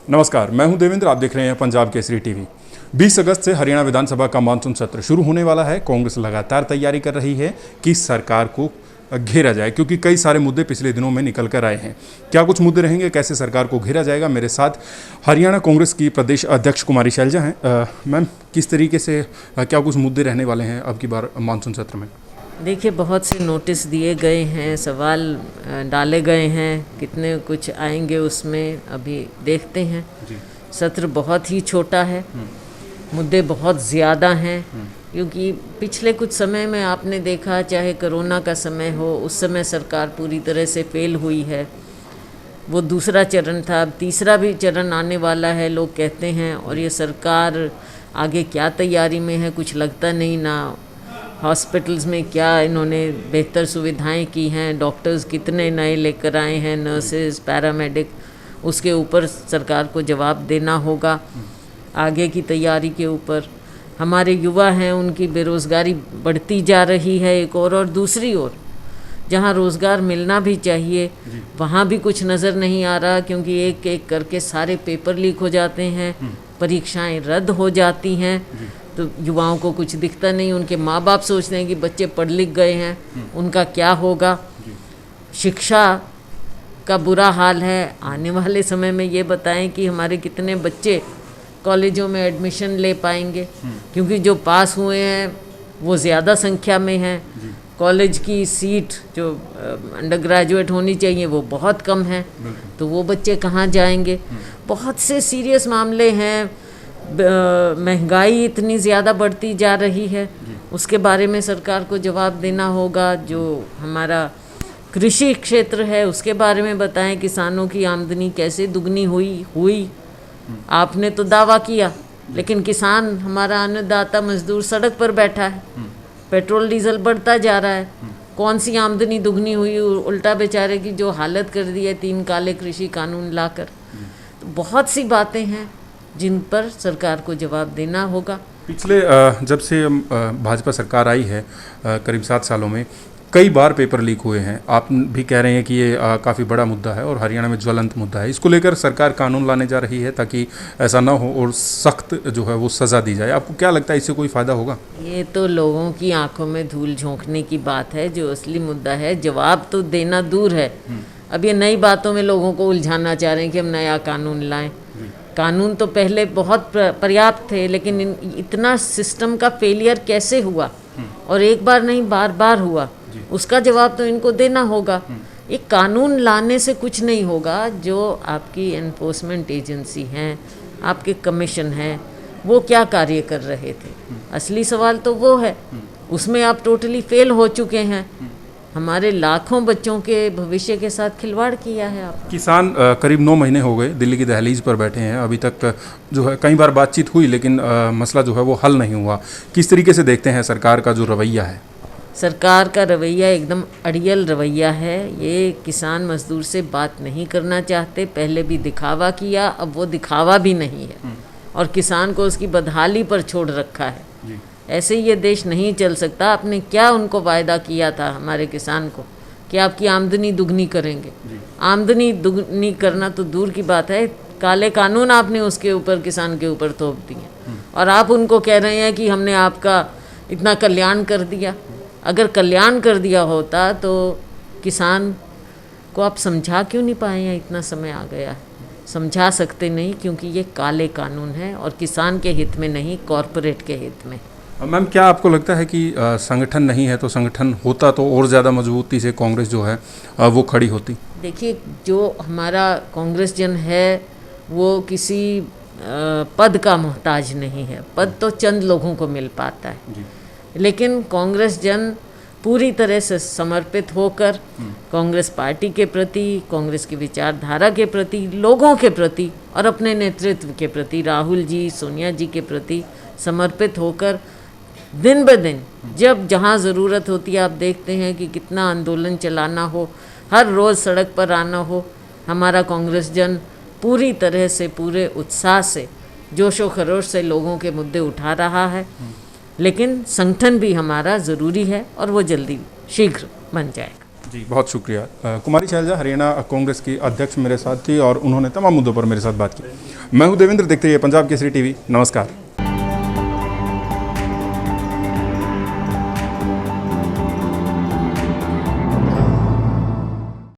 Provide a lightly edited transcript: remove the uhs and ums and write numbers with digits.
नमस्कार, मैं हूं देवेंद्र। आप देख रहे हैं पंजाब केसरी टीवी। 20 अगस्त से हरियाणा विधानसभा का मानसून सत्र शुरू होने वाला है। कांग्रेस लगातार तैयारी कर रही है कि सरकार को घेरा जाए, क्योंकि कई सारे मुद्दे पिछले दिनों में निकल कर आए हैं। क्या कुछ मुद्दे रहेंगे, कैसे सरकार को घेरा जाएगा? मेरे साथ हरियाणा कांग्रेस की प्रदेश अध्यक्ष कुमारी शैलजा हैं। मैम, किस तरीके से क्या कुछ मुद्दे रहने वाले हैं अब की बार मानसून सत्र में? देखिए, बहुत से नोटिस दिए गए हैं, सवाल डाले गए हैं, कितने कुछ आएंगे उसमें अभी देखते हैं जी। सत्र बहुत ही छोटा है, मुद्दे बहुत ज़्यादा हैं, क्योंकि पिछले कुछ समय में आपने देखा, चाहे कोरोना का समय हो, उस समय सरकार पूरी तरह से फेल हुई है। वो दूसरा चरण था, अब तीसरा भी चरण आने वाला है लोग कहते हैं, और ये सरकार आगे क्या तैयारी में है कुछ लगता नहीं। ना हॉस्पिटल्स में क्या इन्होंने बेहतर सुविधाएं की हैं, डॉक्टर्स कितने नए लेकर आए हैं, नर्सेज, पैरामेडिक, उसके ऊपर सरकार को जवाब देना होगा। आगे की तैयारी के ऊपर हमारे युवा हैं, उनकी बेरोज़गारी बढ़ती जा रही है एक और दूसरी ओर जहां रोज़गार मिलना भी चाहिए वहां भी कुछ नज़र नहीं आ रहा, क्योंकि एक एक करके सारे पेपर लीक हो जाते हैं, परीक्षाएं रद्द हो जाती हैं, तो युवाओं को कुछ दिखता नहीं। उनके माँ बाप सोचते हैं कि बच्चे पढ़ लिख गए हैं, उनका क्या होगा। शिक्षा का बुरा हाल है। आने वाले समय में ये बताएं कि हमारे कितने बच्चे कॉलेजों में एडमिशन ले पाएंगे, क्योंकि जो पास हुए हैं वो ज़्यादा संख्या में हैं। कॉलेज की सीट जो अंडर ग्रेजुएट होनी चाहिए वो बहुत कम है, तो वो बच्चे कहाँ जाएंगे। बहुत से सीरियस मामले हैं। महंगाई इतनी ज़्यादा बढ़ती जा रही है, उसके बारे में सरकार को जवाब देना होगा। जो हमारा कृषि क्षेत्र है उसके बारे में बताएं, किसानों की आमदनी कैसे दुगनी हुई। आपने तो दावा किया, लेकिन किसान, हमारा अन्नदाता मजदूर सड़क पर बैठा है, पेट्रोल डीजल बढ़ता जा रहा है, कौन सी आमदनी दुगनी हुई? उल्टा बेचारे की जो हालत कर दी है 3 काले कृषि कानून लाकर। तो बहुत सी बातें हैं जिन पर सरकार को जवाब देना होगा। पिछले जब से भाजपा सरकार आई है करीब 7 सालों में कई बार पेपर लीक हुए हैं। आप भी कह रहे हैं कि ये काफ़ी बड़ा मुद्दा है और हरियाणा में ज्वलंत मुद्दा है। इसको लेकर सरकार कानून लाने जा रही है ताकि ऐसा ना हो और सख्त जो है वो सज़ा दी जाए। आपको क्या लगता है, इससे कोई फ़ायदा होगा? ये तो लोगों की आंखों में धूल झोंकने की बात है। जो असली मुद्दा है, जवाब तो देना दूर है, अब ये नई बातों में लोगों को उलझाना चाह रहे हैं कि हम नया कानून लाएं। कानून तो पहले बहुत पर्याप्त थे, लेकिन इतना सिस्टम का फेलियर कैसे हुआ, और एक बार नहीं बार बार हुआ, उसका जवाब तो इनको देना होगा। एक कानून लाने से कुछ नहीं होगा। जो आपकी एनफोर्समेंट एजेंसी हैं, आपके कमीशन हैं, वो क्या कार्य कर रहे थे? असली सवाल तो वो है, उसमें आप टोटली फेल हो चुके हैं। हमारे लाखों बच्चों के भविष्य के साथ खिलवाड़ किया है आप। किसान करीब 9 महीने हो गए दिल्ली की दहलीज पर बैठे हैं। अभी तक जो है कई बार बातचीत हुई, लेकिन मसला जो है वो हल नहीं हुआ। किस तरीके से देखते हैं सरकार का जो रवैया है? सरकार का रवैया एकदम अड़ियल रवैया है। ये किसान मजदूर से बात नहीं करना चाहते। पहले भी दिखावा किया, अब वो दिखावा भी नहीं है, और किसान को उसकी बदहाली पर छोड़ रखा है। ऐसे ही ये देश नहीं चल सकता। आपने क्या उनको वायदा किया था हमारे किसान को कि आपकी आमदनी दुगनी करेंगे? आमदनी दुगनी करना तो दूर की बात है, काले कानून आपने उसके ऊपर, किसान के ऊपर थोप दिए, और आप उनको कह रहे हैं कि हमने आपका इतना कल्याण कर दिया। अगर कल्याण कर दिया होता तो किसान को आप समझा क्यों नहीं पाए हैं? इतना समय आ गया है, समझा सकते नहीं, क्योंकि ये काले कानून है और किसान के हित में नहीं, कॉरपोरेट के हित में। मैम, क्या आपको लगता है कि संगठन नहीं है तो संगठन होता तो और ज़्यादा मजबूती से कांग्रेस जो है वो खड़ी होती? देखिए, जो हमारा कांग्रेस जन है वो किसी पद का मोहताज नहीं है। पद तो चंद लोगों को मिल पाता है, लेकिन कांग्रेस जन पूरी तरह से समर्पित होकर कांग्रेस पार्टी के प्रति, कांग्रेस की विचारधारा के प्रति, लोगों के प्रति और अपने नेतृत्व के प्रति, राहुल जी, सोनिया जी के प्रति समर्पित होकर दिन ब दिन जब जहाँ ज़रूरत होती है, आप देखते हैं कि कितना आंदोलन चलाना हो, हर रोज़ सड़क पर आना हो, हमारा कांग्रेस जन पूरी तरह से, पूरे उत्साह से, जोशो खरोश से लोगों के मुद्दे उठा रहा है। लेकिन संगठन भी हमारा ज़रूरी है और वो जल्दी शीघ्र बन जाएगा। जी, बहुत शुक्रिया। कुमारी शैलजा हरियाणा कांग्रेस की अध्यक्ष मेरे साथ थी और उन्होंने तमाम मुद्दों पर मेरे साथ बात की। मैं हूं देवेंद्र, देखते रहिए पंजाब केसरी टीवी। नमस्कार।